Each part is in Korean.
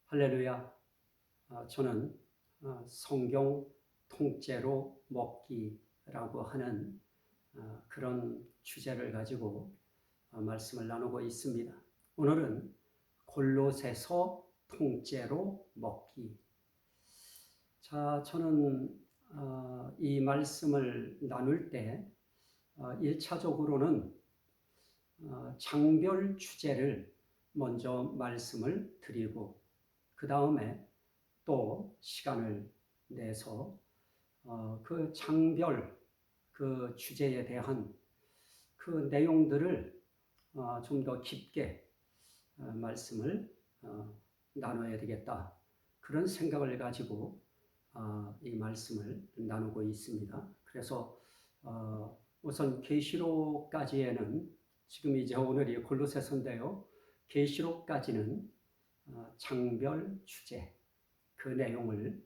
할렐루야. 저는 성경 통째로 먹기라고 하는 그런 주제를 가지고 말씀을 나누고 있습니다. 오늘은 골로새서 통째로 먹기. 자, 저는 이 말씀을 나눌 때 1차적으로는 장별 주제를 먼저 말씀을 드리고 그 다음에 또 시간을 내서 그 장별 그 주제에 대한 그 내용들을 좀 더 깊게 말씀을 나눠야 되겠다. 그런 생각을 가지고 이 말씀을 나누고 있습니다. 그래서 우선 계시록까지에는 지금 이제 오늘이 골로새서인데요. 계시록까지는 장별 주제 그 내용을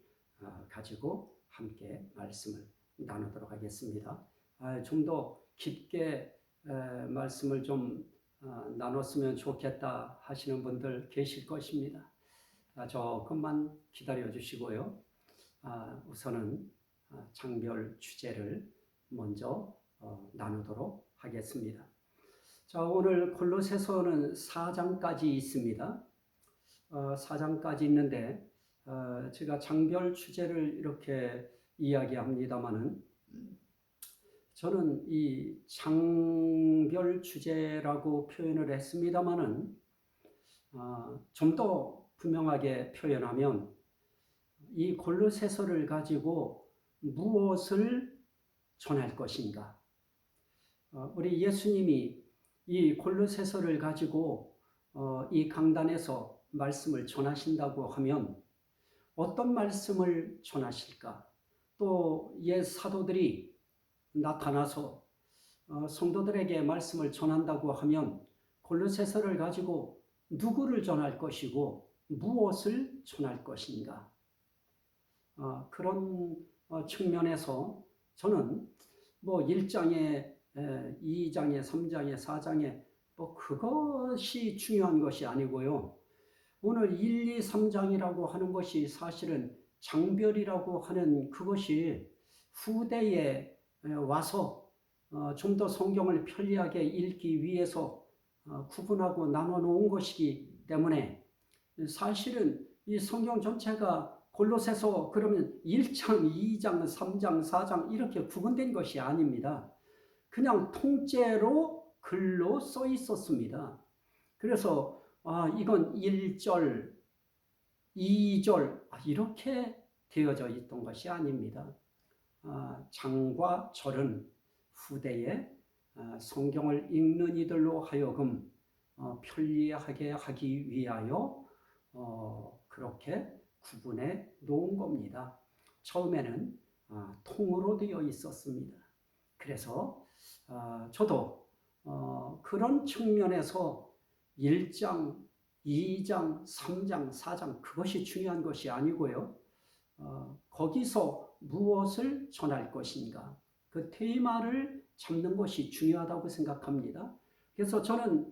가지고 함께 말씀을 나누도록 하겠습니다. 좀 더 깊게 말씀을 좀 나눴으면 좋겠다 하시는 분들 계실 것입니다. 조금만 기다려 주시고요. 우선은 장별 주제를 먼저 나누도록 하겠습니다. 자, 오늘 골로새서는 4장까지 있습니다. 4장까지 있는데 제가 장별 주제를 이렇게 이야기합니다마는 저는 이 장별 주제라고 표현을 했습니다마는 좀 더 분명하게 표현하면 이 골로새서를 가지고 무엇을 전할 것인가? 우리 예수님이 이 골로새서를 가지고 이 강단에서 말씀을 전하신다고 하면 어떤 말씀을 전하실까? 또 옛 사도들이 나타나서 성도들에게 말씀을 전한다고 하면 골로새서를 가지고 누구를 전할 것이고 무엇을 전할 것인가? 그런 측면에서 저는 뭐 1장에 2장에 3장에 4장에 뭐 그것이 중요한 것이 아니고요. 오늘 1, 2, 3장이라고 하는 것이 사실은 장별이라고 하는 그것이 후대에 와서 좀 더 성경을 편리하게 읽기 위해서 구분하고 나눠 놓은 것이기 때문에 사실은 이 성경 전체가 골로새서 그러면 1장, 2장, 3장, 4장 이렇게 구분된 것이 아닙니다. 그냥 통째로 글로 써 있었습니다. 그래서 이건 1절, 2절 이렇게 되어져 있던 것이 아닙니다. 장과 절은 후대에 성경을 읽는 이들로 하여금 편리하게 하기 위하여 그렇게 구분해 놓은 겁니다. 처음에는 통으로 되어 있었습니다. 그래서 저도 그런 측면에서 1장, 2장, 3장, 4장 그것이 중요한 것이 아니고요. 거기서 무엇을 전할 것인가 그 테마를 잡는 것이 중요하다고 생각합니다. 그래서 저는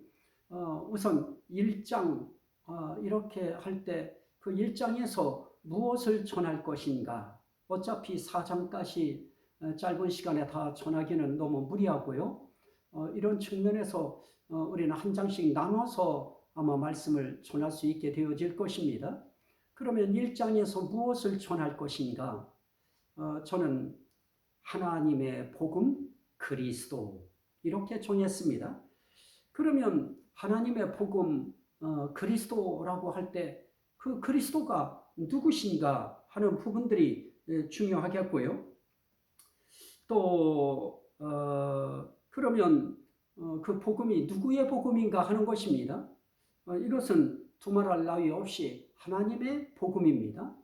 우선 1장 이렇게 할 때 그 1장에서 무엇을 전할 것인가 어차피 4장까지 짧은 시간에 다 전하기는 너무 무리하고요. 이런 측면에서 우리는 한 장씩 나눠서 아마 말씀을 전할 수 있게 되어질 것입니다. 그러면 1장에서 무엇을 전할 것인가? 저는 하나님의 복음 그리스도 이렇게 정했습니다. 그러면 하나님의 복음 그리스도라고 할 때 그 그리스도가 누구신가 하는 부분들이 중요하겠고요. 또 그러면 그 복음이 누구의 복음인가 하는 것입니다. 이것은 두말할 나위 없이 하나님의 복음입니다.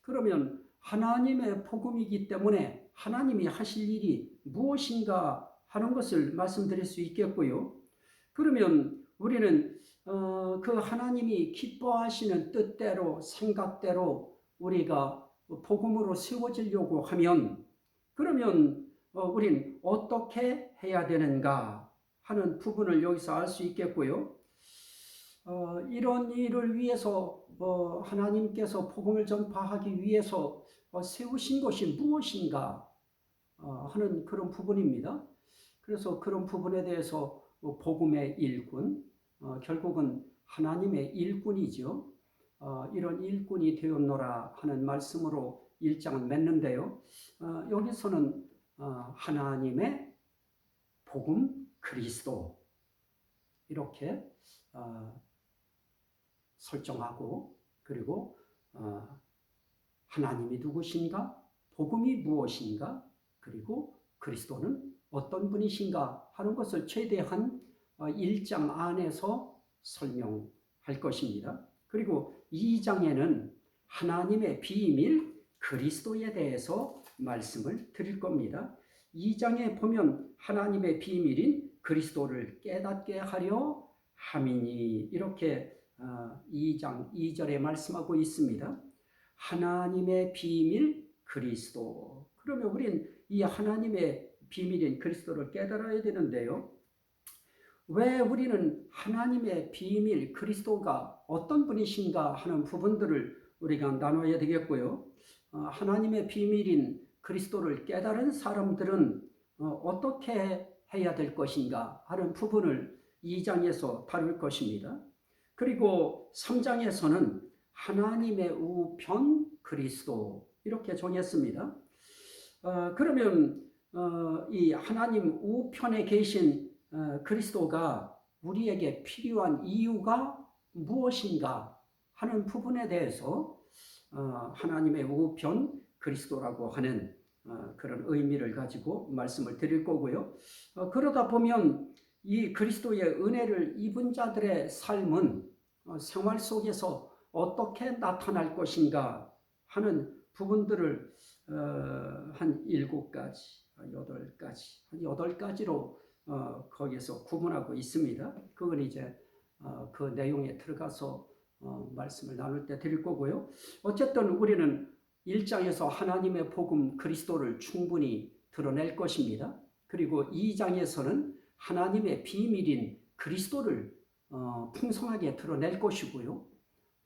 그러면 하나님의 복음이기 때문에 하나님이 하실 일이 무엇인가 하는 것을 말씀드릴 수 있겠고요. 그러면 우리는 그 하나님이 기뻐하시는 뜻대로 생각대로 우리가 복음으로 세워지려고 하면 그러면 우린 어떻게 해야 되는가 하는 부분을 여기서 알 수 있겠고요. 이런 일을 위해서 하나님께서 복음을 전파하기 위해서 세우신 것이 무엇인가 하는 그런 부분입니다. 그래서 그런 부분에 대해서 복음의 일꾼, 결국은 하나님의 일꾼이죠. 이런 일꾼이 되었노라 하는 말씀으로 1장을 맺는데요. 여기서는 하나님의 복음 그리스도 이렇게 설정하고, 그리고 하나님이 누구신가, 복음이 무엇인가, 그리고 그리스도는 어떤 분이신가 하는 것을 최대한 1장 안에서 설명할 것입니다. 그리고 2장에는 하나님의 비밀 그리스도에 대해서 말씀을 드릴 겁니다. 2장에 보면 하나님의 비밀인 그리스도를 깨닫게 하려 함이니 이렇게 2장 2절에 말씀하고 있습니다. 하나님의 비밀 그리스도. 그러면 우린 이 하나님의 비밀인 그리스도를 깨달아야 되는데요. 왜 우리는 하나님의 비밀 그리스도가 어떤 분이신가 하는 부분들을 우리가 나눠야 되겠고요. 하나님의 비밀인 그리스도를 깨달은 사람들은 어떻게 해야 될 것인가 하는 부분을 2장에서 다룰 것입니다. 그리고 3장에서는 하나님의 우편 그리스도 이렇게 정했습니다. 그러면 이 하나님 우편에 계신 그리스도가 우리에게 필요한 이유가 무엇인가 하는 부분에 대해서 하나님의 우편 그리스도라고 하는 그런 의미를 가지고 말씀을 드릴 거고요. 그러다 보면 이 그리스도의 은혜를 입은 자들의 삶은 생활 속에서 어떻게 나타날 것인가 하는 부분들을 한 7가지, 8가지, 한 8가지로 거기에서 구분하고 있습니다. 그건 이제 그 내용에 들어가서 말씀을 나눌 때 드릴 거고요. 어쨌든 우리는 1장에서 하나님의 복음 그리스도를 충분히 드러낼 것입니다. 그리고 2장에서는 하나님의 비밀인 그리스도를 풍성하게 드러낼 것이고요.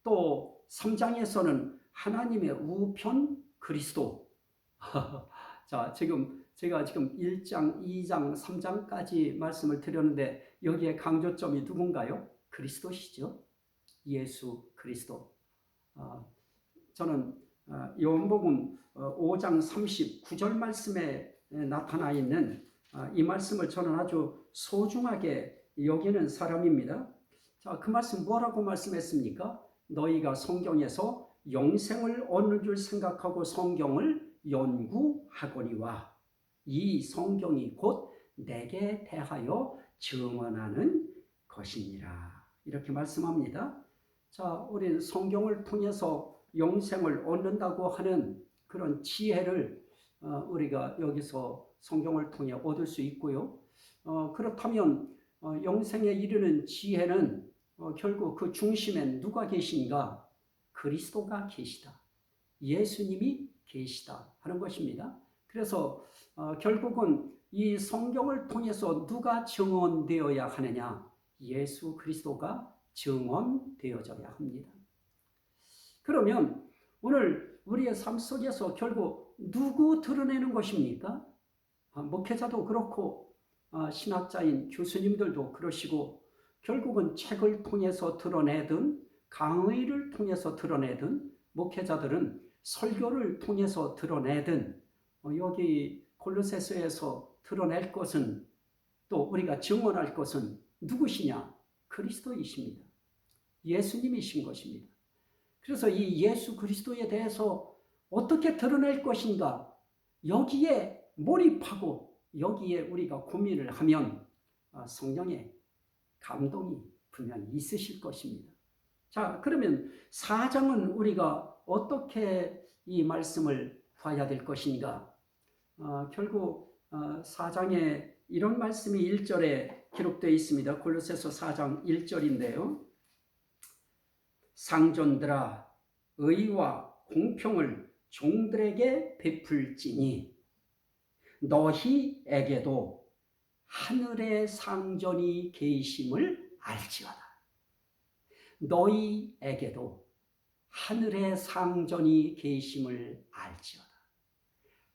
또 3장에서는 하나님의 우편 그리스도. 자, 제가 지금 1장, 2장, 3장까지 말씀을 드렸는데 여기에 강조점이 누군가요? 그리스도시죠. 예수 그리스도. 저는 요한복음 5장 39절 말씀에 나타나 있는 이 말씀을 저는 아주 소중하게 여기는 사람입니다. 자, 그 말씀 뭐라고 말씀했습니까? 너희가 성경에서 영생을 얻는 줄 생각하고 성경을 연구하거니와 이 성경이 곧 내게 대하여 증언하는 것이니라. 이렇게 말씀합니다. 자, 우리는 성경을 통해서 영생을 얻는다고 하는 그런 지혜를 우리가 여기서 성경을 통해 얻을 수 있고요. 그렇다면 영생에 이르는 지혜는 결국 그 중심엔 누가 계신가? 그리스도가 계시다. 예수님이 계시다 하는 것입니다. 그래서 결국은 이 성경을 통해서 누가 증언되어야 하느냐? 예수 그리스도가 증언되어져야 합니다. 그러면 오늘 우리의 삶 속에서 결국 누구 드러내는 것입니까? 목회자도 그렇고 신학자인 교수님들도 그러시고 결국은 책을 통해서 드러내든 강의를 통해서 드러내든 목회자들은 설교를 통해서 드러내든 여기 골로새서에서 드러낼 것은 또 우리가 증언할 것은 누구시냐? 그리스도이십니다. 예수님이신 것입니다. 그래서 이 예수 그리스도에 대해서 어떻게 드러낼 것인가? 여기에 몰입하고 여기에 우리가 고민을 하면 성령의 감동이 분명히 있으실 것입니다. 자, 그러면 4장은 우리가 어떻게 이 말씀을 봐야 될 것인가? 결국 4장에 이런 말씀이 1절에 기록되어 있습니다. 골로새서 4장 1절인데요. 상전들아 의와 공평을 종들에게 베풀지니 너희에게도 하늘의 상전이 계심을 알지어다. 너희에게도 하늘의 상전이 계심을 알지어다.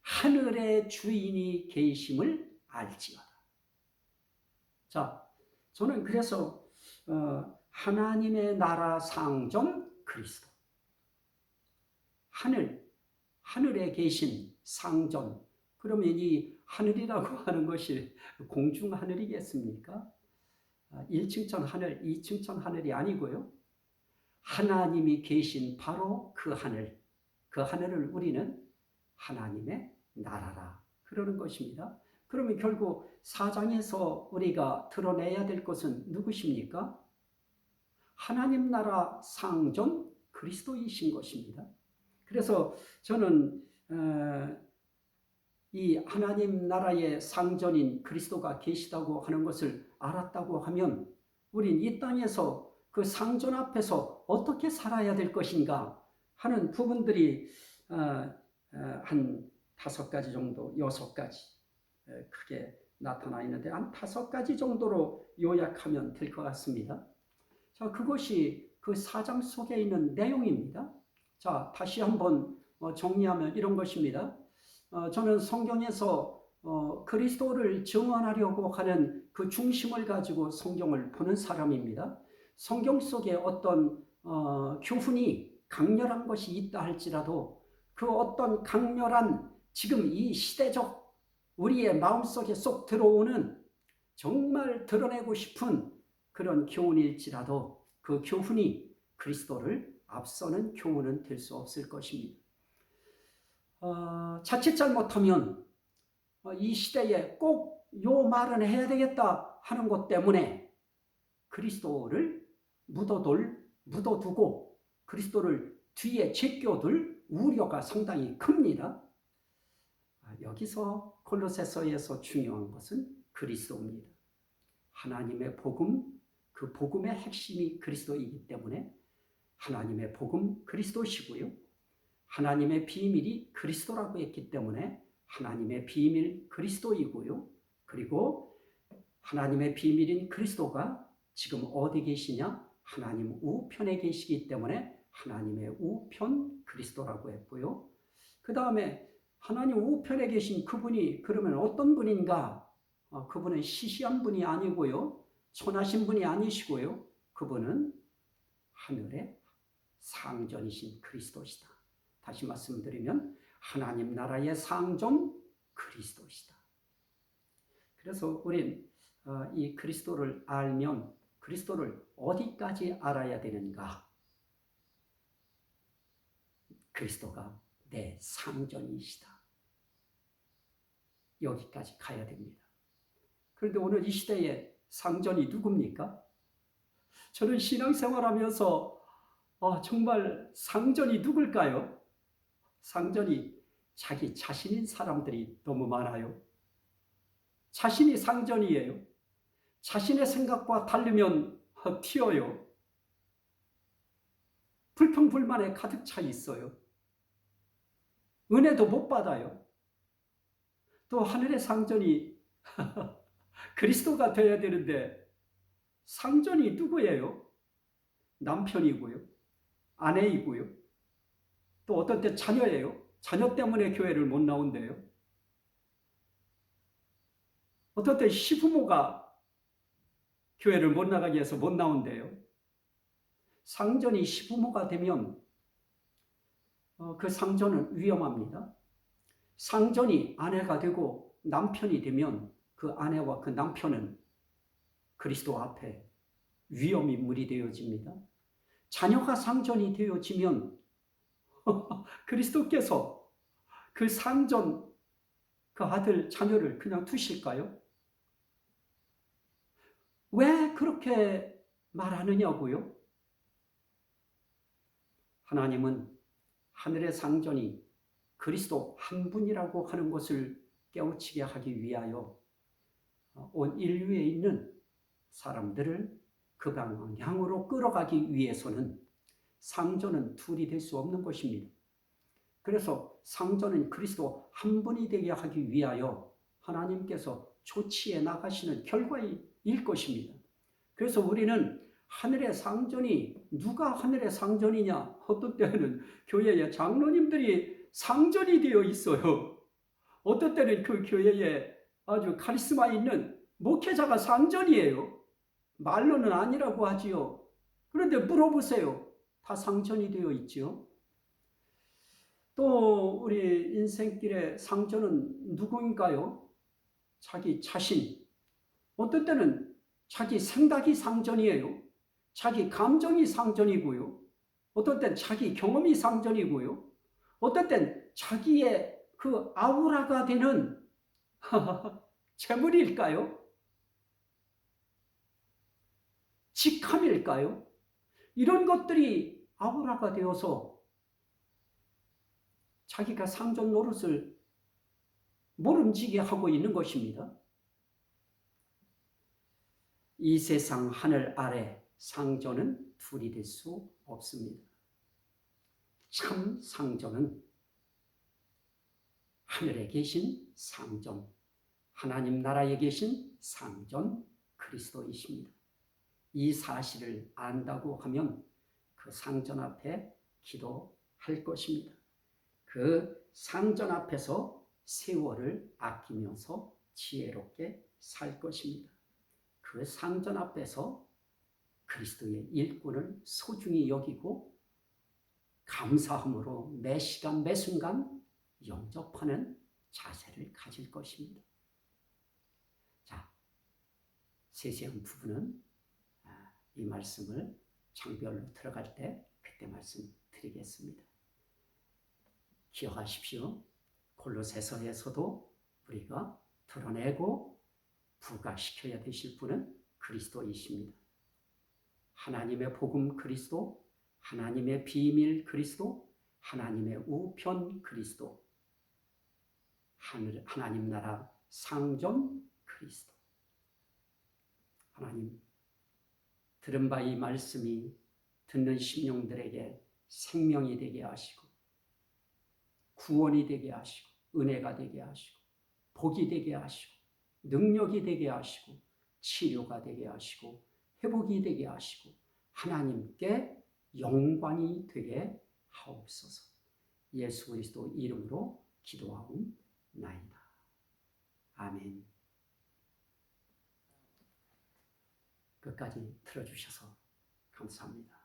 하늘의 주인이 계심을 알지어다. 자, 저는 그래서 하나님의 나라 상전 그리스도, 하늘에 계신 상전. 그러면 이 하늘이라고 하는 것이 공중 하늘이겠습니까? 1층천 하늘, 2층천 하늘이 아니고요. 하나님이 계신 바로 그 하늘을 우리는 하나님의 나라라 그러는 것입니다. 그러면 결국 4장에서 우리가 드러내야 될 것은 누구십니까? 하나님 나라 상전 그리스도이신 것입니다. 그래서 저는 이 하나님 나라의 상전인 그리스도가 계시다고 하는 것을 알았다고 하면 우린 이 땅에서 그 상전 앞에서 어떻게 살아야 될 것인가 하는 부분들이 한 5가지 정도, 6가지 크게 나타나 있는데 한 5가지 정도로 요약하면 될 것 같습니다. 자, 그것이 그 4장 속에 있는 내용입니다. 자, 다시 한번 정리하면 이런 것입니다. 저는 성경에서 그리스도를 증언하려고 하는 그 중심을 가지고 성경을 보는 사람입니다. 성경 속에 어떤 교훈이 강렬한 것이 있다 할지라도 그 어떤 강렬한 지금 이 시대적 우리의 마음속에 쏙 들어오는 정말 드러내고 싶은 그런 교훈일지라도 그 교훈이 그리스도를 앞서는 교훈은 될 수 없을 것입니다. 자칫 잘못하면 이 시대에 꼭 요 말은 해야 되겠다 하는 것 때문에 그리스도를 묻어두고 그리스도를 뒤에 제껴둘 우려가 상당히 큽니다. 여기서 골로새서에서 중요한 것은 그리스도입니다. 하나님의 복음, 그 복음의 핵심이 그리스도이기 때문에 하나님의 복음 그리스도시고요. 하나님의 비밀이 그리스도라고 했기 때문에 하나님의 비밀 그리스도이고요. 그리고 하나님의 비밀인 그리스도가 지금 어디 계시냐? 하나님 우편에 계시기 때문에 하나님의 우편 그리스도라고 했고요. 그 다음에 하나님 우편에 계신 그분이 그러면 어떤 분인가? 그분은 시시한 분이 아니고요. 천하신 분이 아니시고요. 그분은 하늘의 상전이신 그리스도시다. 다시 말씀드리면 하나님 나라의 상전 그리스도시다. 그래서 우린 이 그리스도를 알면 그리스도를 어디까지 알아야 되는가? 그리스도가 내 상전이시다. 여기까지 가야 됩니다. 그런데 오늘 이 시대에 상전이 누굽니까? 저는 신앙생활하면서 정말 상전이 누굴까요? 상전이 자기 자신인 사람들이 너무 많아요. 자신이 상전이에요. 자신의 생각과 다르면 튀어요. 불평불만에 가득 차 있어요. 은혜도 못 받아요. 또 하늘의 상전이 그리스도가 되어야 되는데 상전이 누구예요? 남편이고요. 아내이고요. 또 어떤 때 자녀예요. 자녀 때문에 교회를 못 나온대요. 어떤 때 시부모가 교회를 못 나가게 해서 못 나온대요. 상전이 시부모가 되면 그 상전은 위험합니다. 상전이 아내가 되고 남편이 되면 그 아내와 그 남편은 그리스도 앞에 위험인물이 되어집니다. 자녀가 상전이 되어지면 그리스도께서 그 상전, 그 아들, 자녀를 그냥 두실까요? 왜 그렇게 말하느냐고요? 하나님은 하늘의 상전이 그리스도 한 분이라고 하는 것을 깨우치게 하기 위하여 온 인류에 있는 사람들을 그 방향으로 끌어가기 위해서는 상전은 둘이 될 수 없는 것입니다. 그래서 상전은 그리스도 한 분이 되게 하기 위하여 하나님께서 조치해 나가시는 결과일 것입니다. 그래서 우리는 하늘의 상전이 누가 하늘의 상전이냐? 어떤 때는 교회의 장로님들이 상전이 되어 있어요. 어떤 때는 그 교회에 아주 카리스마 있는 목회자가 상전이에요. 말로는 아니라고 하지요. 그런데 물어보세요. 다 상전이 되어 있죠. 또 우리 인생길의 상전은 누구인가요? 자기 자신. 어떤 때는 자기 생각이 상전이에요. 자기 감정이 상전이고요. 어떤 때는 자기 경험이 상전이고요. 어떤 때는 자기의 그 아우라가 되는 재물일까요? 직함일까요? 이런 것들이 아우라가 되어서 자기가 상전 노릇을 모름지게 하고 있는 것입니다. 이 세상 하늘 아래 상전은 둘이 될 수 없습니다. 참 상전은 하늘에 계신 상전, 하나님 나라에 계신 상전 그리스도이십니다. 이 사실을 안다고 하면 그 상전 앞에 기도할 것입니다. 그 상전 앞에서 세월을 아끼면서 지혜롭게 살 것입니다. 그 상전 앞에서 그리스도의 일꾼을 소중히 여기고 감사함으로 매 시간 매 순간 영접하는 자세를 가질 것입니다. 자, 세세한 부분은 이 말씀을 장별로 들어갈 때 그때 말씀드리겠습니다. 기억하십시오. 골로새서에서도 우리가 드러내고 부각시켜야 되실 분은 그리스도이십니다. 하나님의 복음 그리스도, 하나님의 비밀 그리스도, 하나님의 우편 그리스도, 하나님 나라 상전 그리스도. 하나님, 들은 바 이 말씀이 듣는 심령들에게 생명이 되게 하시고 구원이 되게 하시고 은혜가 되게 하시고 복이 되게 하시고 능력이 되게 하시고 치료가 되게 하시고 회복이 되게 하시고 하나님께 영광이 되게 하옵소서. 예수 그리스도 이름으로 기도하옵나이다. 아멘. 끝까지 들어주셔서 감사합니다.